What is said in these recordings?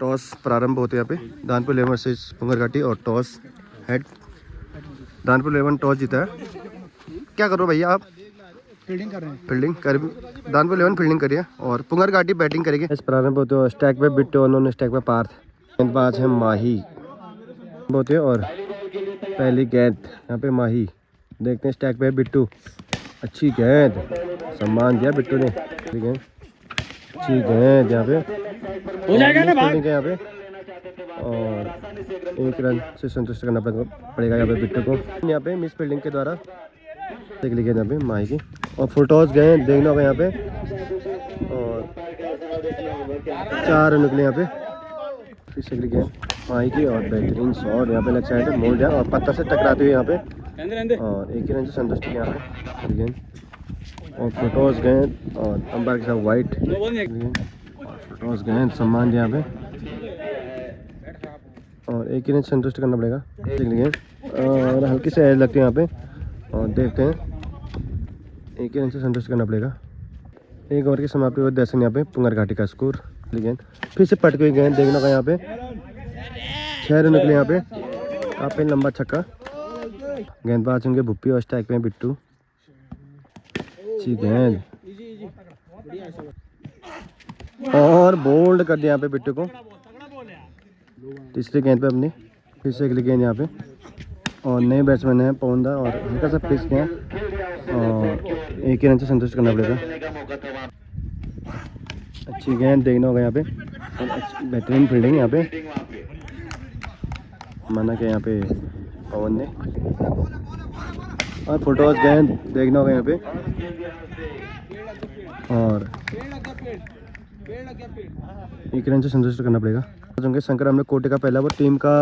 Toss प्रारंभ होते हैं यहाँ पे। दानपुर 11 वर्सेस पुंगरघाटी और टॉस हेड। दानपुर 11 टॉस जीता है। क्या कर रहे हो भैया आप? फील्डिंग कर रहे हैं। फील्डिंग कर। दानपुर 11 फील्डिंग करिए और पुंगरघाटी बैटिंग करेगी। इस प्रारंभ होते हो स्टैक पे बिट्टो, उन्होंने स्टैक पे पार्थ, गेंदबाज है माही होते और पहली गेंद यहाँ पे माही। देखते हैं स्टैक पे बिट्टू, अच्छी गेंद, सम्मान दिया बिट्टू ने। गेंद अच्छी गेंद यहाँ पे हो जाएगा ना भाग यहाँ पे, और 1 रन से संतुष्ट करना पड़ेगा यहाँ पे बिट्टू को। यहाँ पे मिस फील्डिंग के द्वारा देख लीजिए यहाँ पे माही की, और फुल टॉस गए देखना होगा यहाँ पे, और 4 रन निकले यहाँ पे। फिर से गेंद माही की और बेहतरीन शॉट यहाँ पे लेग साइड है, मोड़ जाए और पत्ता से टकराते हुए यहाँ पे, और 1 ही रन से संतुष्ट किया यहाँ पे गेंद। और फुल टॉस गेंद और अंपायर के साथ वाइट, और फुल टॉस गेंद सम्मान दिया यहाँ पे, और 1 ही रन संतुष्ट करना पड़ेगा। देख लीजिए और हल्की से एज लगती है यहाँ पे, और देखते हैं 1 ही रन से संतुष्ट करना पड़ेगा। 1 ओवर की समाप्ति हुई 10 रन यहाँ पे पुंगरघाटी का स्कोर। गेंद फिर से पटक हुई गेंद देखने का यहाँ पे, 6 रन निकले यहाँ पे, काफी लंबा छक्का। गेंदबाज होंगे भुप्पी और स्ट्राइक पे बिट्टू। अच्छी गेंद और बोल्ड कर दिया यहाँ पे बिट्टू को। तीसरी गेंद पे अपनी फिर से अगली गेंद यहाँ पे, और नए बैट्समैन है पवनदा, और हल्का सा पिच किया, और 1 ही रन से संतुष्ट करना पड़ेगा। अच्छी गेंद देखना होगा यहाँ पे, और बेहतरीन फील्डिंग यहाँ पे माना कि यहाँ पे पवन ने, और फुटबॉल गेंद देखना होगा यहाँ पे, और 1 रन से संतुष्ट करना पड़ेगा। शंकर हमने कोटे का पहला, वो टीम का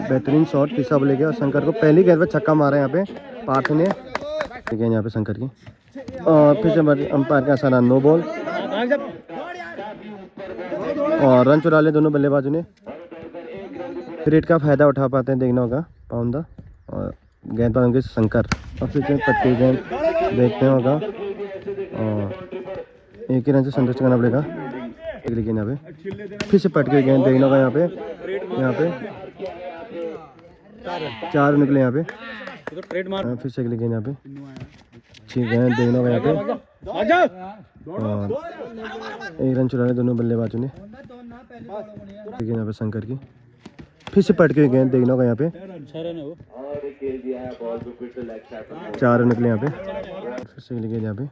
बेहतरीन शॉट तीसरा बॉल लेके, और शंकर को पहली गेंद पर छक्का मारा यहाँ पे पार्थ ने। गेंद यहाँ पे शंकर की, और फिर से अंपायर का आसाना नो बॉल, और रन चुरा ले दोनों बल्लेबाजों ने। क्रिकेट का फायदा उठा पाते हैं देखना होगा पाउंदा, और गेंदबाज होंगे शंकर, और फिर से पट्टी गेंद देखते होगा, और 1 ही रन से संतुष्ट करना पड़ेगा। लेकिन यहाँ पे फिर से पट के गेंद देखना होगा यहाँ पे 4 रन निकले यहाँ पे, फिर से अगली गेंद यहाँ पे अच्छी गेंद देखना होगा यहाँ पे, और 1 रन चुरा ले दोनों बल्लेबाजों ने। लेकिन यहाँ पे शंकर की फिर से पट के गेंद देखना होगा यहाँ पे, 4 रन निकले यहाँ पे, फिर से अगली गेंद यहाँ पे,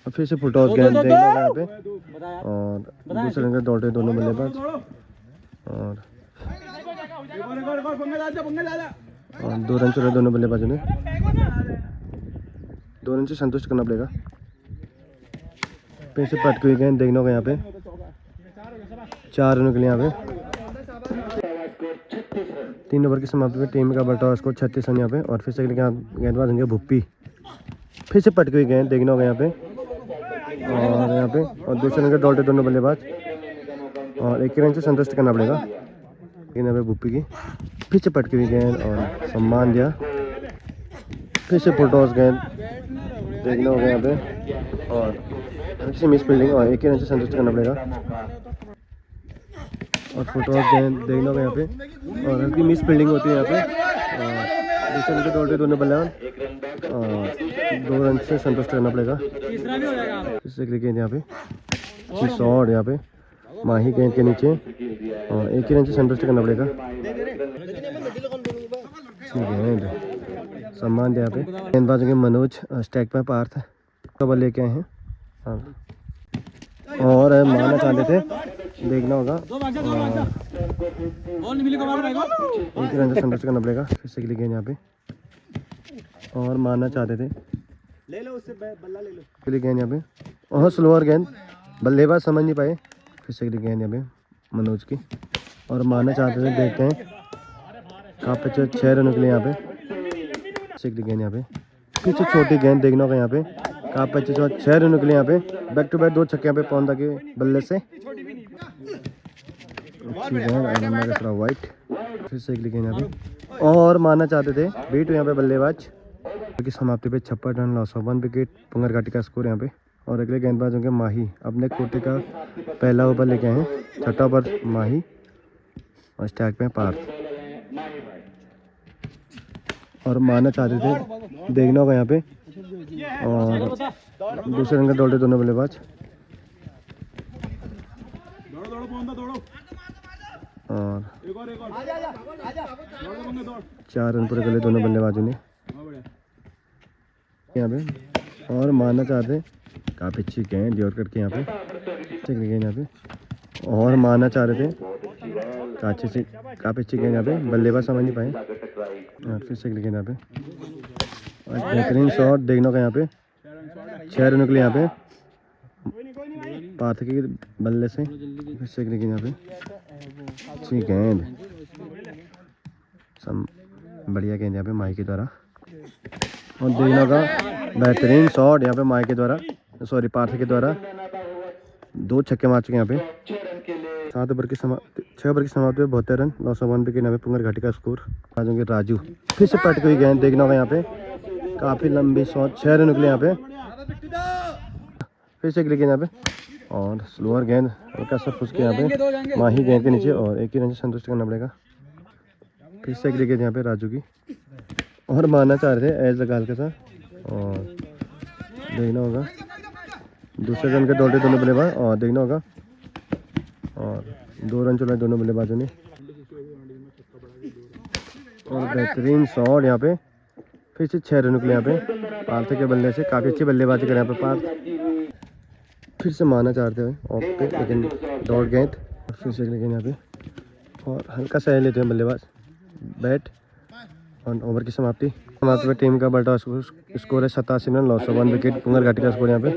और फिर से फुल टॉस गेंद देखना होगा यहाँ पे, और दूसरे रन दौड़ते दोनों बल्लेबाज, और 2 रन चुरा दोनों बल्लेबाजों ने। 2 रन से संतुष्ट करना पड़ेगा। फिर से पट के गेंद देखना होगा यहाँ पे, 4 रन के लिए यहाँ पे। 3 ओवर की समाप्ति में टीम का बटा स्कोर 36 रन यहाँ पे, और फिर से गेंदबाज होंगे भुप्पी। फिर से पट के गेंद देखना होगा यहाँ पे, और यहाँ पे, और दूसरे रन के दौड़ते दोनों बल्लेबाज, और 1 ही रन से संतुष्ट करना पड़ेगा। यहाँ पे भुप्पी की फिर से पटकी हुई गेंद और सम्मान दिया। फिर से फुल टॉस गेंद देखना होगा यहाँ पे, और फिर से मिस फील्डिंग, और 1 ही रन से संतुष्ट करना पड़ेगा। और फुल टॉस गेंद देखना होगा यहाँ पे, और हल्की मिस फील्डिंग होती है यहाँ पे, और दूसरे रन के दौड़ते दोनों बल्लेबाज, और 2 रन से संतुष्ट करना पड़ेगा। फिर से अगली गेंद यहाँ पे अच्छी शॉट यहाँ पे माही गेंद के नीचे, और 1 ही रन से संतुष्ट करना पड़ेगा। गेंद सम्मान यहाँ पे गेंदबाज के मनोज, स्टैक पे पार्थ कबर लेके आए हैं, और मारना चाहते थे देखना होगा, 1 रन से संतुष्ट करना पड़ेगा। फिर से अगली गेंद यहाँ पे, और मारना चाहते थे, ले लो उससे बल्ला ले लो। अगली गेंद यहाँ पे, और स्लोअर गेंद बल्लेबाज समझ नहीं पाए। फिर से अगली गेंद यहाँ पे मनोज की, और मारना चाहते थे, देखते हैं काफी 6 रन निकले यहाँ पे। फिर अगली गेंद यहाँ पे फिर से छोटी गेंद देखना होगा यहाँ पे, काफी 6 रन निकले यहाँ पे, बैक टू बैक 2 छक्के यहाँ पे पौंदा के बल्ले से। अच्छी गेंद वाइट। फिर से अगली गेंद यहाँ पे, और मारना चाहते थे बीट यहाँ पे बल्लेबाज की समाप्ति पे 56 रन लॉस ऑफ 1 विकेट पुंगरघाटी का स्कोर यहाँ पे। और अगले गेंदबाज होंगे माही, अपने कोटे का पहला ओवर लेके आए हैं, छठा ओवर माही, और स्टैक पे पार्थ। और मारना चाहते थे, देखना होगा यहाँ पे। और दूसरे रंग का डोलते दोनों बल्लेबाज। और 4 रन पूरे कर लिए दोनों बल्लेबाजों ने यहाँ पे। और मारना चाहते, काफ़ी अच्छी गेंद यॉर्कर के यहाँ पे, गेंद यहाँ पे। और मारना चाह रहे थे, काफ़ी अच्छी गेंद यहाँ पे, बल्लेबाज समझ नहीं पाए। और फिर से गेंद यहाँ पे, और बेहतरीन शॉट देखने का यहाँ पे। 6 रनों के लिए यहाँ पे पार्थ के बल्ले से। फिर से गेंद यहाँ पे, अच्छी गेंद, बढ़िया गेंद यहाँ पे माही के द्वारा। और देखना का बेहतरीन शॉट यहाँ पे माही के द्वारा, सॉरी पार्थ के द्वारा। 2 छक्के मार चुके यहाँ पे। 6 ओवर की समाप्ति पे 72 रन, 901 विकेट यहाँ पे पुंगर घाटी का स्कोर। आ जाएंगे राजू, फिर से पट गई गेंद, देखना होगा यहाँ पे, काफ़ी लंबी शॉट। 6 रन निकले यहाँ पे। फिर से गेंद यहाँ पे, और स्लोअर गेंद हल्का सा फुस के यहाँ पे माही गेंद के नीचे, और एक ही रन से संतुष्ट करना पड़ेगा। फिर से गेंद यहाँ पे राजू की, और मारना चाह रहे थे एज लगा हल्का सा। और देखना होगा दूसरे रन के दौड़ते दोनों बल्लेबाज, और देखना होगा। और 2 रन चलाए दोनों बल्लेबाजों ने। और बेहतरीन शॉट यहाँ पे, फिर से 6 रन निकले यहाँ पे पार्थ के बल्ले से। काफ़ी अच्छी बल्लेबाजी करे यहाँ पे पार्थ। फिर से मारना चाहते हुए ऑफ पे, लेकिन दौड़ गेंद। फिर से गेंद यहाँ पे, और हल्का सा लेते हैं बल्लेबाज बैट। और ओवर की समाप्ति पे टीम का बल्टा स्कोर है 87 रन, 901 विकेट पुंगर घाटी का स्कोर यहाँ पे।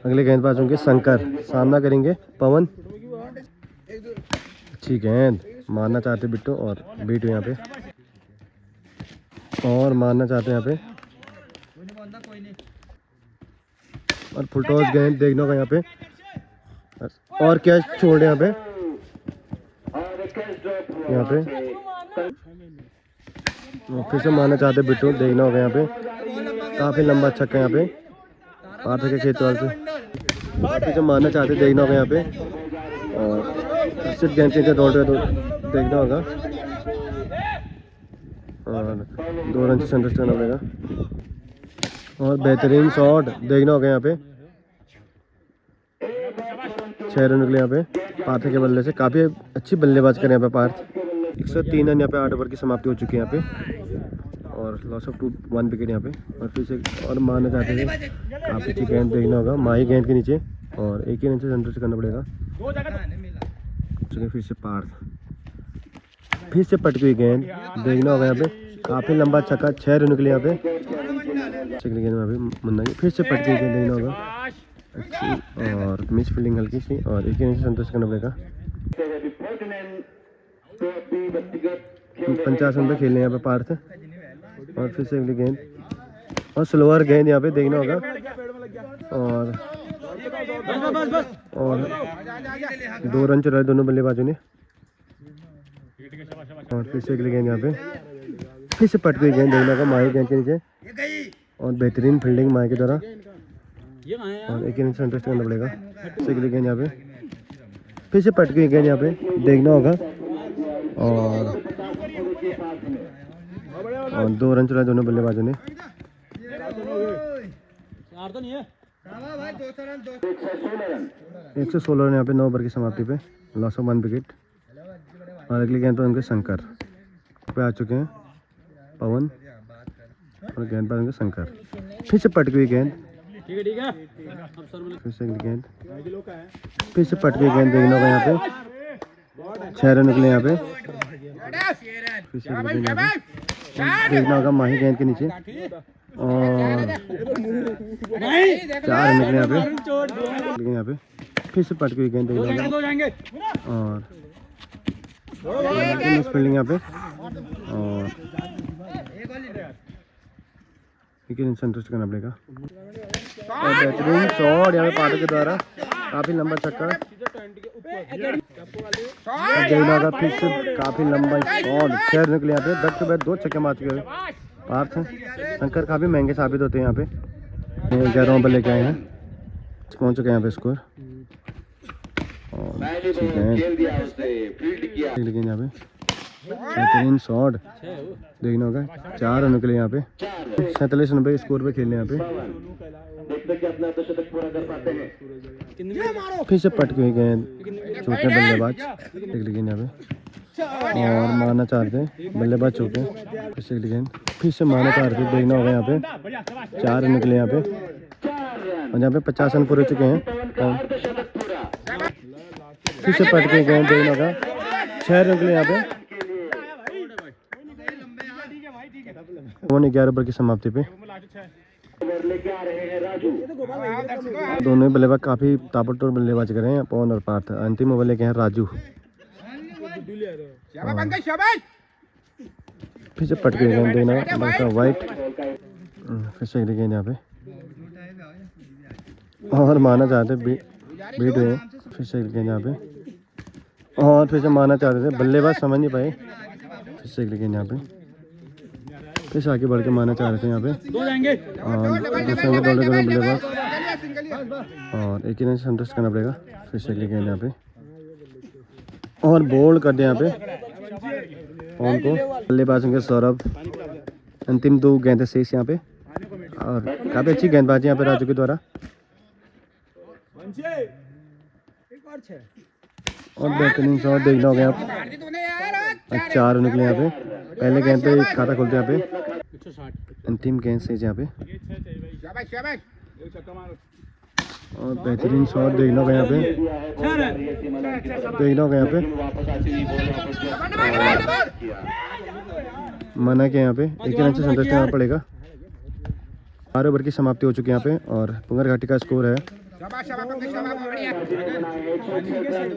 अगले गेंदबाज होंगे शंकर, सामना करेंगे पवन। अच्छी गेंद, मारना चाहते बिट्टू, और बीटू यहाँ पे। और मारना चाहते हैं यहाँ पे, और फुल टॉस गेंद देखना होगा यहाँ पे। और कैच छोड़ यहाँ पे, और फिर से मारना चाहते बिट्टू, देखना होगा यहाँ पे। काफ़ी लंबा छक्का यहाँ पे पार्थ के खेतवाल से। फिर से मारना चाहते, देखना होगा यहाँ पे। और सिर्फ गेंद के दौड़ रहे तो देखना होगा, और 2 रन से संतुष्ट करना पड़ेगा। और बेहतरीन शॉट देखना होगा यहाँ पे। 6 रन निकले यहाँ पे पार्थ के बल्ले से। काफ़ी अच्छी बल्लेबाज करें यहाँ पे पार्थ। 103 रन यहाँ पे 8 ओवर की समाप्ति हो चुकी है यहाँ पे, और लॉस ऑफ 1 विकेट यहाँ पे। और फिर से और मारना चाहते थे, काफ़ी अच्छी गेंद देखना होगा माही गेंद के नीचे, और एक ही रन से संतुष्ट करना पड़ेगा। फिर से पार्थ, फिर से पट गई गेंद, देखना होगा यहाँ पे। काफ़ी लंबा छक्का, 6 रन निकले यहाँ पे। गेंद यहाँ पे मुन्ना की, फिर से पट गई गेंद, देखना होगा। अच्छी और मिस फील्डिंग हल्की सी, और एक ही रन से संतुष्ट करना पड़ेगा। 50 रन पे खेलने यहाँ पे पार्थ। और फिर से अगली गेंद, और स्लोअर गेंद यहाँ पे देखना होगा। और 2 रन चलाए दोनों बल्लेबाजों ने। और फिर से अगली गेंद यहाँ पे, फिर से पट गई गेंद, देखना होगा माही गेंद के नीचे। और बेहतरीन फील्डिंग माही के द्वारा, और एक ही रन से संतुष्ट करना पड़ेगा। फिर से अगली गेंद यहाँ पे, फिर से पट गई गेंद यहाँ पे, देखना होगा। और 2 रन चलाए दोनों बल्लेबाजों ने। 116 रन यहाँ पे 9 ओवर की समाप्ति पे, लॉस ऑफ 1 विकेट। और अगली गेंद पर उनके शंकर पे आ चुके हैं पवन, और गेंद पर उनके शंकर। फिर से पट गई गेंद, फिर से अगली गेंद, फिर से पट गई गेंद, देखना होगा यहाँ पे। 6 रन निकले यहाँ पे। फिर से अगली गेंद यहाँ पे, देखना होगा माही गेंद के नीचे। और 4 रन निकले यहाँ पे, लेकिन यहाँ पे फिर से पट गई गेंद, देखना होगा। और मिस फील्डिंग यहाँ पे, और लेकिन संतुष्ट करना पड़ेगा। और बेहतरीन शॉट यहाँ पे पार्थ के द्वारा, काफ़ी लंबा छक्का, देखना होगा। फिर से काफ़ी लंबा शॉट, 6 रन निकले यहाँ पे। बैक टू बैक 2 छक्के मार चुके हैं पार्थ। शंकर काफ़ी महंगे साबित होते हैं यहाँ पे। 11 ओवर लेके आए हैं, पहुँच चुके हैं यहाँ पे स्कोर। और लेकिन यहाँ पे बेहतरीन शॉट देखना होगा। 4 रनों के लिए यहाँ पे 47 रन पे स्कोर पे खेलने यहाँ पे। फिर से पट के गेंद चौके बल्लेबाज देख लीजिए यहाँ पे और मारना चाहते हैं बल्लेबाज चौके। फिर से गेंद फिर से मारना चाहते हैं देखना होगा यहाँ पे। 4 रन के लिए यहाँ पे और यहाँ पे 50 रन पूरे हो चुके हैं। और फिर से पट के गेंद देखना होगा। 6 रन के लिए यहाँ पे 11 ओवर की समाप्ति पे दोनों बल्लेबाज काफी ताबड़तोड़ बल्लेबाज कर रहे हैं पवन और पार्थ। अंतिम ओवर लेके हैं राजू। फिर से पट के गेंद देना वाइट। फिर से गेंद यहाँ पे और मारना चाहते बीट हुए। फिर से गेंद यहाँ पे और फिर से मारना चाहते थे बल्लेबाज समझ नहीं पाए। फिर से गेंद यहाँ पे फिर से आगे बढ़ के मारना चाह रहे थे यहाँ पे और दूसरे दोनों बल्लेबाज और एक ही रन से संतुष्ट करना पड़ेगा। फिर से गेंद यहाँ पे और बोल्ड कर दिया यहाँ पे पवन को। बल्लेबाज होंगे सौरभ। अंतिम 2 गेंदें शेष यहाँ पे और काफ़ी अच्छी गेंदबाजी यहाँ पे राजू के द्वारा। और बेहतरीन शॉट देखना होगा यहाँ पे। 4 रन के लिए यहाँ पे पहले गेंद पे खाता खोलते यहाँ पे। अंतिम गेंद से यहाँ पे और बेहतरीन शॉट देखना होगा यहाँ पे। देखना होगा यहाँ पे मना के यहाँ पे एक रन से संतुष्ट करना पड़ेगा। 12 ओवर की समाप्ति हो चुकी है यहाँ पे और पुंगर घाटी का स्कोर है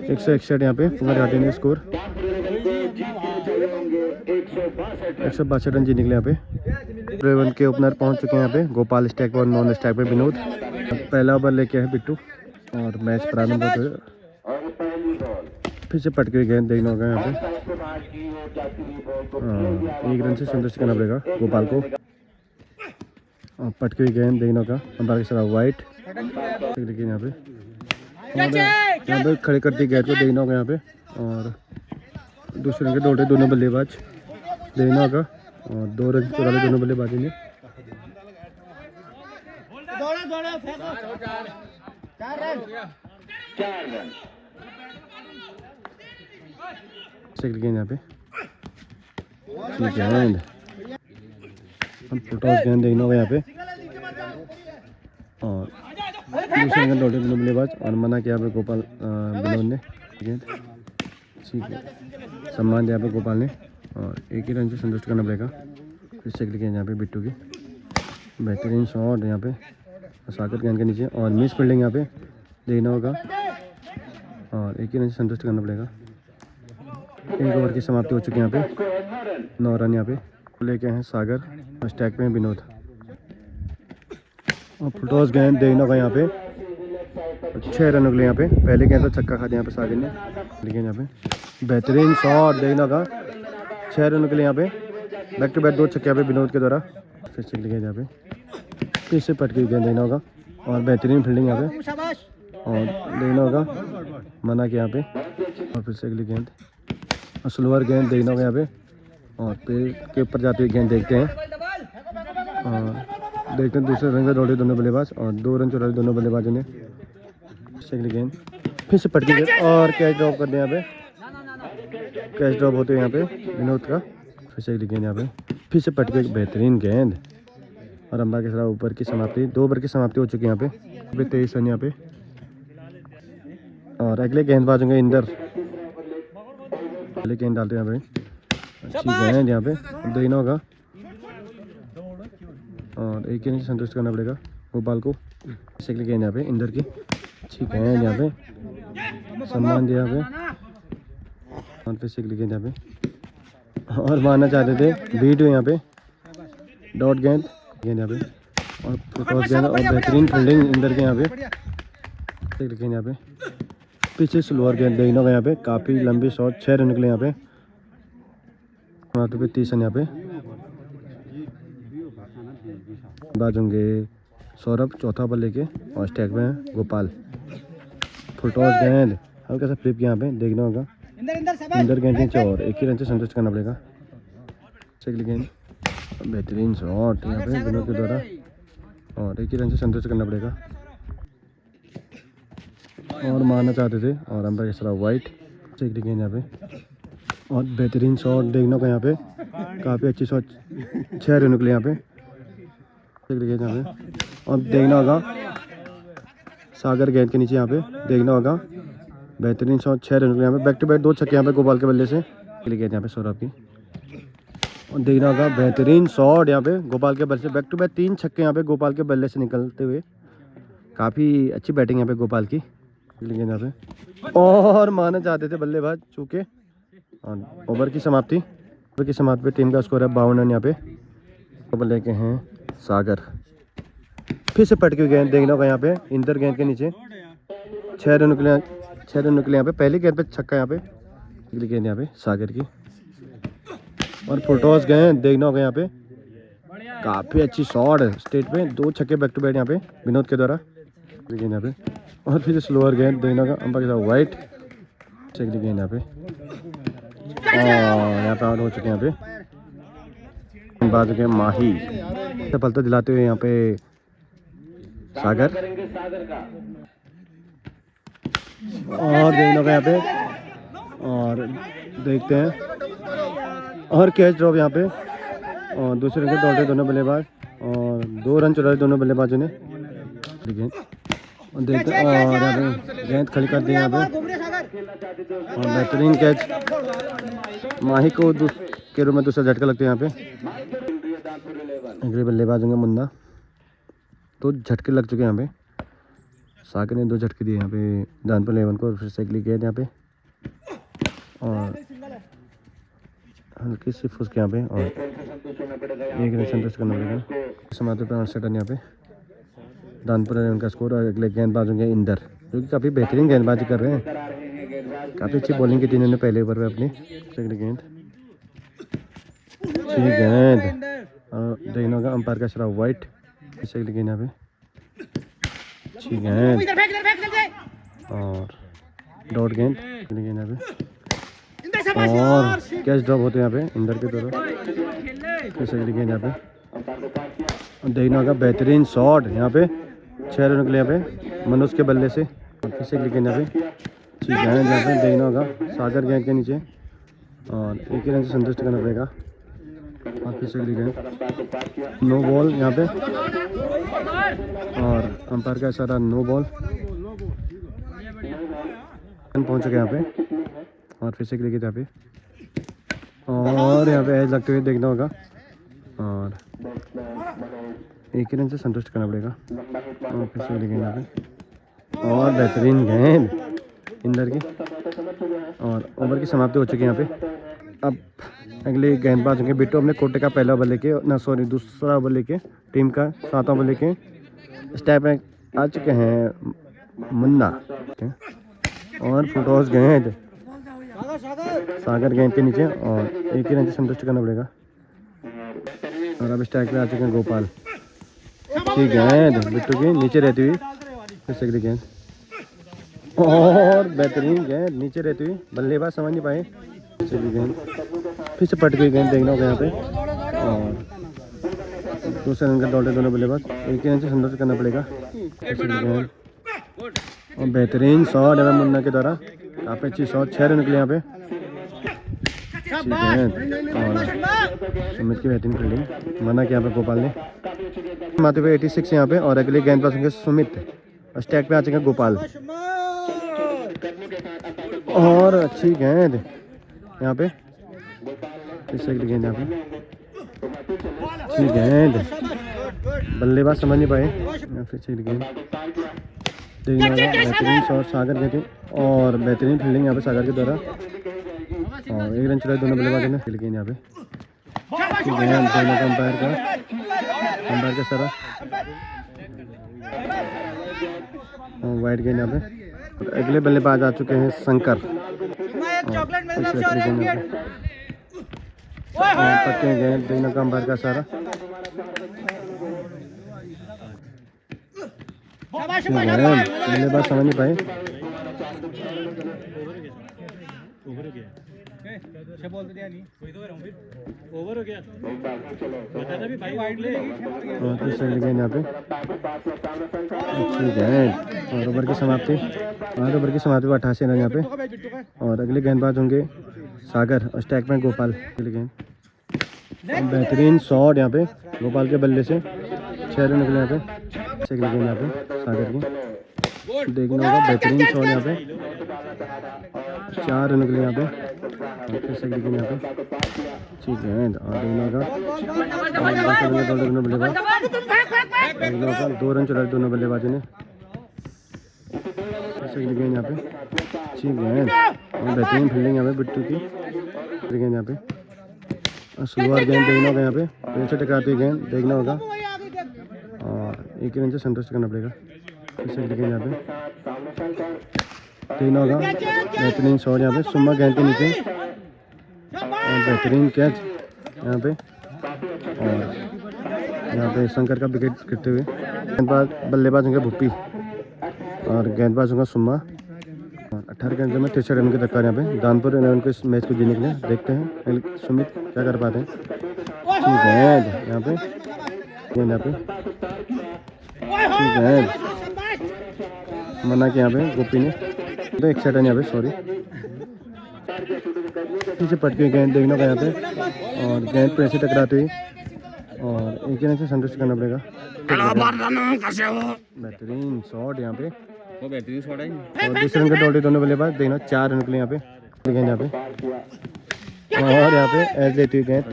161 यहाँ पे पुंगर घाटी ने स्कोर 162 रन जीतने के लिए यहाँ पे। रेवन के ओपनर पहुंच चुके हैं यहाँ पे गोपाल स्टैक और नॉन स्टैक पे विनोद। पहला ओवर लेके है बिट्टू और मैच प्रारंभ होते हुए फिर से पटके गेंद देखना होगा यहाँ पे। 1 रन से संतुष्ट करना पड़ेगा गोपाल को और पटके गेंद देखना होगा अंपायर के साथ वाइट। देखिए यहाँ पे खड़े करती गेंद को देखना होगा यहाँ पे और दूसरे के दौड़े दोनों बल्लेबाज देखना होगा और 2 रन चुरा ले दोनों बल्लेबाजी ने। गेंद यहाँ पे गेंद हम फुटॉस गेंद देखना होगा यहाँ पे और दूसरे गेंद दौड़े दोनों बल्लेबाज और मना किया पे गोपाल विनोद ने गेंद। ठीक है सम्मान दिया पे गोपाल ने और 1 ही रन से संतुष्ट करना पड़ेगा। फिर से गेंद यहाँ पे बिट्टू की बेहतरीन शॉट यहाँ पे सागर गेंद के नीचे और मिस फील्डिंग यहाँ पे देखना होगा और 1 ही रन से संतुष्ट करना पड़ेगा। 1 ओवर की समाप्ति हो चुकी है यहाँ पे 9 रन यहाँ पे लेके हैं सागर और स्टैक में विनोद और फुटॉस गेंद देखना होगा यहाँ पे 6 रन के लिए यहाँ पे पहले गेंद तो छक्का खा दिया यहाँ पे सागर ने। लेकिन यहाँ पे बेहतरीन शॉट देखना होगा 6 रन के लिए यहाँ पे बैक टू बैक 2 छक्के यहाँ पे विनोद के द्वारा। फिर से गेंद यहाँ पे फिर से पटकी गेंद देना होगा और बेहतरीन फील्डिंग यहाँ पे और देखना होगा मना के यहाँ पे और फिर से अगली गेंद और स्लोअर गेंद देखना होगा यहाँ पे और पेड़ के ऊपर जाती हुई गेंद देखते हैं और देखते हैं दूसरे रन से दौड़े दोनों बल्लेबाज और 2 रन चुरा दोनों बल्लेबाजों ने। अगली गेंद फिर से पटकी गेंद और कैच ड्रॉप कर दिया यहाँ पे कैच ड्रॉप होते हैं यहाँ पे विनोद का। फिर से अगली गेंद यहाँ पे फिर से पटकी बेहतरीन गेंद और अंपायर के साथ ऊपर की समाप्ति 2 ओवर की समाप्ति हो चुकी है यहाँ पे 23 रन यहाँ पे और अगले गेंदबाज होंगे इंदर। अगले गेंद डालते हैं यहाँ पे अच्छी गेंद यहाँ पे देखना होगा और 1 ही रन से संतुष्ट करना पड़ेगा गोपाल को। अगली गेंद यहाँ पे इंदर की अच्छी गेंद यहाँ पे सम्मान दिया यहाँ पे और फिर से अगली गेंद यहाँ पे और मारना चाहते थे बीट हुए यहाँ पे डॉट गेंद यहाँ पे और क्रॉस गेंद और बेहतरीन फील्डिंग इंदर के यहाँ पे गेंद यहाँ पे पीछे स्लोअर गेंद देखना होगा यहाँ पे काफ़ी लंबी शॉट 6 रन के लिए यहाँ पे पे 30 रन यहाँ पे बाज होंगे सौरभ चौथा बल लेके और स्टैक में गोपाल फुल टॉस गेंद हल्का सा फ्लिप यहाँ पे देखना होगा इंदर गेंद के नीचे और एक ही रन से संतुष्ट करना पड़ेगा। अगली गेंद बेहतरीन शॉट यहाँ पे विनोद के द्वारा और एक ही रन से संतुष्ट करना पड़ेगा और मारना चाहते थे और अंपायर इस तरह वाइट। अगली गेंद यहाँ पे और बेहतरीन शॉट देखने को यहाँ पे काफ़ी अच्छी शॉट 6 रन निकले यहाँ पे। अगली गेंद यहाँ पे और देखना होगा सागर गेंद के नीचे यहाँ पे देखना होगा बेहतरीन शॉट 6 रन निकले यहाँ पे। बैक टू बैक 2 छक्के यहाँ पे गोपाल के बल्ले से। अगली गेंद यहाँ पे सौरभ की और देखना होगा बेहतरीन शॉट यहाँ पे गोपाल के बल्ले से। बैक टू बैक 3 छक्के यहाँ पे गोपाल के बल्ले से निकलते हुए काफ़ी अच्छी बैटिंग यहाँ पे गोपाल की। अगली गेंद यहाँ पे और मारना चाहते थे बल्लेबाज चूके और ओवर की समाप्ति। ओवर की समाप्ति पे टीम का स्कोर है 52 रन यहाँ पे। ओवर लेके हैं सागर। फिर से पटकी हुई गेंद देखना होगा यहाँ पे इंदर गेंद के नीचे 6 रन निकले यहाँ पे। पहली गेंद पे छक्का यहाँ पे। अगली गेंद यहाँ पे सागर की और फुलटॉस गेंद देखना होगा यहाँ पे काफ़ी अच्छी शॉट स्टेट पे 2 छक्के बैक टू बैक यहाँ पे विनोद के द्वारा। अगली गेंद यहाँ पे और फिर स्लोअर गेंद देखना होगा अंपायर के साथ वाइट। अगली गेंद यहाँ पे यहाँ पे आउट हो चुके हैं यहाँ पे बाजू के माही सफलता दिलाते हुए यहाँ पे सागर और देखना होगा यहाँ पे और देखते हैं और कैच ड्रॉप यहाँ पे और दूसरे रन के दौड़े दोनों बल्लेबाज और 2 रन चुरा दोनों बल्लेबाजों ने। गेंद और देखते हैं और यहाँ पे गेंद खड़ी कर दी यहाँ पे और बेहतरीन कैच माही को के रूप में दूसरा झटका लगता है यहाँ पे। अगले बल्लेबाज होंगे मुन्ना 2 झटके लग चुके हैं यहाँ पे। सागर ने 2 झटके दिए यहाँ पे दानपुर 11 को और फिर से अगली गेंद यहाँ पे और हल्की सी फुस यहाँ पे और 1 रन संतुष्ट करना पड़ेगा। समाप्ति पे 68 रन यहाँ पे दानपुर 11 का स्कोर। और अगले गेंदबाज होंगे इंदर जो कि काफ़ी बेहतरीन गेंदबाजी कर रहे हैं। काफ़ी अच्छी बॉलिंग की थी इन्होंने पहले ओवर में अपनी। अगली गेंद अच्छी गेंद और देखना होगा अंपायर का इशारा वाइट। अगली गेंद यहाँ पे अच्छी गेंद और डॉट गेंद। अगली गेंद यहाँ पे और कैच ड्रॉप होते हैं यहाँ पे इंदर के द्वारा। अगली गेंद यहाँ पे और देखना होगा बेहतरीन शॉट यहाँ पे 6 रन निकले यहाँ पे मनोज के बल्ले से। फिर से अगली गेंद यहाँ पे अच्छी गेंद यहाँ पे देखना होगा सागर गेंद के नीचे और 1 ही रन से संतुष्ट करना पड़ेगा। और फिर से अगली गेंद नो बॉल यहाँ पे और अंपायर का इशारा नो बॉल। पहुँच चुके यहाँ पे और फिर से अगली गेंद यहाँ पे और यहाँ पे एज लगते हुए देखना होगा और 1 ही रन से संतुष्ट करना पड़ेगा। और फिर से अगली गेंद यहाँ पे और बेहतरीन गेंद इंदर की और ओवर की समाप्ति हो चुकी है यहाँ पे। अब अगले गेंदबाज होंगे बिट्टू अपने कोटे का पहला ओवर लेके दूसरा ओवर लेके टीम का 7वां ओवर लेके स्टेप में आ चुके हैं मुन्ना और फुटॉस गेंद सागर गेंद के नीचे और 1 ही रन से संतुष्ट करना पड़ेगा। और अब स्ट्राइक पे आ चुके हैं गोपाल। ठीक गेंद बिट्टू की नीचे रहती हुई फिर से अगली गेंद और बेहतरीन गेंद नीचे रहती हुई बल्लेबाज समझ नहीं पाए। चलिए गेंद फिर से पट गई गेंद देखना होगा यहाँ पे और दूसरे रन का दौड़े दोनों बल्लेबाज 1 ही रन से संतुष्ट करना पड़ेगा। गेंद और बेहतरीन शॉट है मुन्ना के द्वारा काफ़ी अच्छी शॉट 6 रन निकले यहाँ पे। और सुमित की बेहतरीन फील्डिंग मना किया यहाँ पे गोपाल ने। माथे पे 86 यहाँ पे और अगले गेंदबाज होंगे सुमित और स्टैक पे आ चुके गोपाल और अच्छी गेंद यहाँ पे फिर से अगली गेंद यहाँ पे अच्छी गेंद बल्लेबाज समझ नहीं पाए। फिर से अगली गेंद देखना बेहतरीन शॉट सागर गए थे और बेहतरीन फील्डिंग यहाँ पे सागर के द्वारा और 1 रन चुराए दोनों बल्लेबाजों ने। गेंद यहाँ पे अंपायर का सारा वाइट गेंद यहाँ पे। और अगले बल्लेबाज आ चुके हैं शंकर पक्के गेंद देखना का अंपायर का सारा बल्लेबाज समझ नहीं पाए। ऐसे बोल दिया नहीं ओवर हो गया बता था भी भाई वाइड ले और फिर से गेंद यहाँ पे अच्छी गेंद और ओवर की समाप्ति 88 रन यहाँ पे। और अगले गेंदबाज होंगे सागर और स्टैक में गोपाल। अगली गेंद बेहतरीन शॉट यहाँ पे गोपाल के बल्ले से 6 रन निकले यहाँ पे। अगली गेंद यहाँ पे सागर की देखना होगा बेहतरीन शॉट यहाँ पे 4 रन निकले यहाँ पे। फिर से अगली गेंद यहाँ पे ठीक है और देखना होगा बल्लेबाज 2 रन चला दोनों बल्लेबाजों ने। अगली गेंद यहाँ पे ठीक है और बेहतरीन फील्डिंग यहाँ पे बिट्टू की। गेंद यहाँ पे और शुरुआत गेंद देखना होगा यहाँ पे पेड़ से टकराती गेंद देखना होगा और 1 रन से संतुष्ट करना पड़ेगा। फिर से गेंद यहाँ पे देखना होगा बेहतरीन शॉट यहाँ पे सुम्मा गेंद के नीचे और बेहतरीन कैच यहाँ पे। और यहाँ पे शंकर का विकेट गिरते हुए गेंदबाज बल्लेबाज होंगे भुप्पी और गेंदबाज होगा सुम्मा। और 18 गेंदों में 63 रन के दरकार यहाँ पे दानपुर 11 को इस मैच को जीतने के लिए। देखते हैं सुमित क्या कर पाते हैं। ठीक है यहाँ पे गेंद यहाँ पे ठीक है मना किया यहाँ पे गोपी ने तो 61 रन यहाँ पे सॉरी पीछे पट के गेंद देखना होगा यहाँ पे और गेंद पे ऐसे टकराते हुई और 1 रन से संतुष्ट करना पड़ेगा। बेहतरीन शॉट यहाँ पे वो बेहतरीन शॉट है और 20 रन के दौड़े दोनों बल्लेबाज देखना 4 रन के लिए यहाँ पे गेंद यहाँ पे और यहाँ पे ऐसे लेती हुई गेंद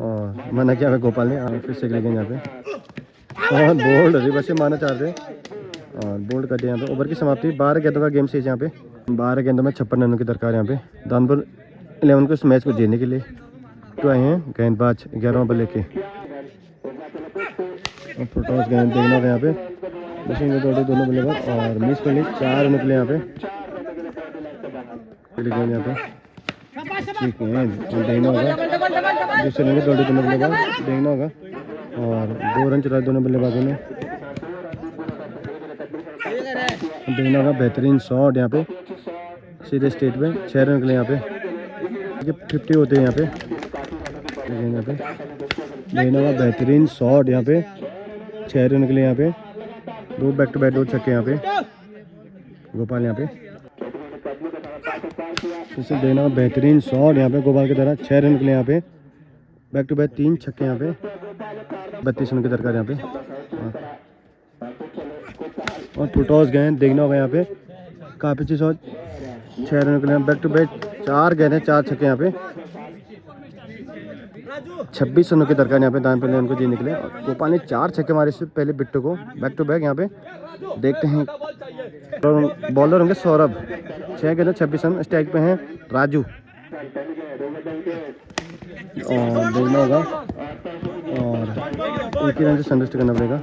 और मना किया गोपाल ने। और फिर से अगली गेंद यहाँ पे और बोल्ड रिवर्स से मारना चाहते और बोल्ड कर दिया यहाँ पे। ओवर की समाप्ति 12 गेंदों का गेम शेष यहाँ पे 12 गेंदों में 56 रनों की दरकार यहाँ पे दानपुर 11 को इस मैच को जीतने के लिए तो आए हैं गेंदबाज 11वां बल्ले के। और फुटॉस गेंद देखना होगा यहाँ पे दौड़े दोनों बल्लेबाज और मिस कर ली 4 रन निकले यहाँ पे। गेंद यहाँ पे ठीक है देखना होगा दूसरे रन दौड़े दोनों बल्लेबाज देखना होगा और 2 रन चलाए दोनों बल्लेबाजों ने। देखना होगा बेहतरीन शॉट यहाँ पे सीधे स्टेट में 6 रन निकले यहाँ पे 50 होते हैं यहाँ पे। देखना होगा बेहतरीन शॉट यहाँ पे 6 रन निकले यहाँ पे 2 बैक टू बैक 2 छक्के यहाँ पे गोपाल यहाँ पे। इसे देखना होगा बेहतरीन शॉट यहाँ पे गोपाल की तरह 6 रन निकले यहाँ पे बैक टू बैक 3 छक्के यहाँ पे 32 रन की दरकार यहाँ पे। और फुटॉस गेंद देखना होगा यहाँ पे काफ़ी अच्छी शॉट 6 रन निकले बैक टू बैक 4 गेंद हैं 4 छक्के यहाँ पे 26 रनों की दरकार यहाँ पे दानपुर 11 को जी निकले। और गोपाल ने 4 छक्के मारे इससे पहले बिट्टू को बैक टू बैक यहाँ पे देखते हैं। बॉलर होंगे सौरभ 6 गेंद 26 रन स्ट्राइक पे हैं राजू और देखना होगा और 1 रन से संतुष्ट करना पड़ेगा।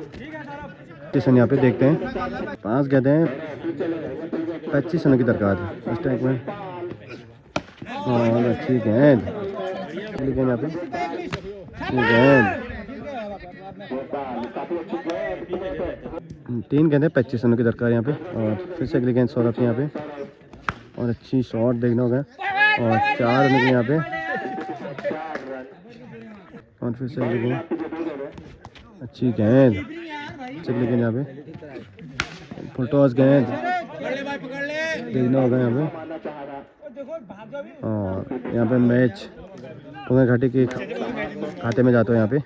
स्टेशन यहाँ पे देखते हैं 5 गेंद हैं 25 रन की दरकार स्ट्राइक में और अच्छी गेंद यहाँ पे गेंद 3 गेंद 25 रनों की दरकार यहाँ पे। और फिर से अगली गेंद सौरभ यहाँ पे और अच्छी शॉट देखना होगा और 4 रन के यहाँ पे। और फिर से अगली गेंद अच्छी गेंद अगली गेंद यहाँ पे फुलटॉस गेंद देखना होगा यहाँ पे। और यहाँ पे मैच पुणे घाटी के खाते में जाता है यहाँ पे।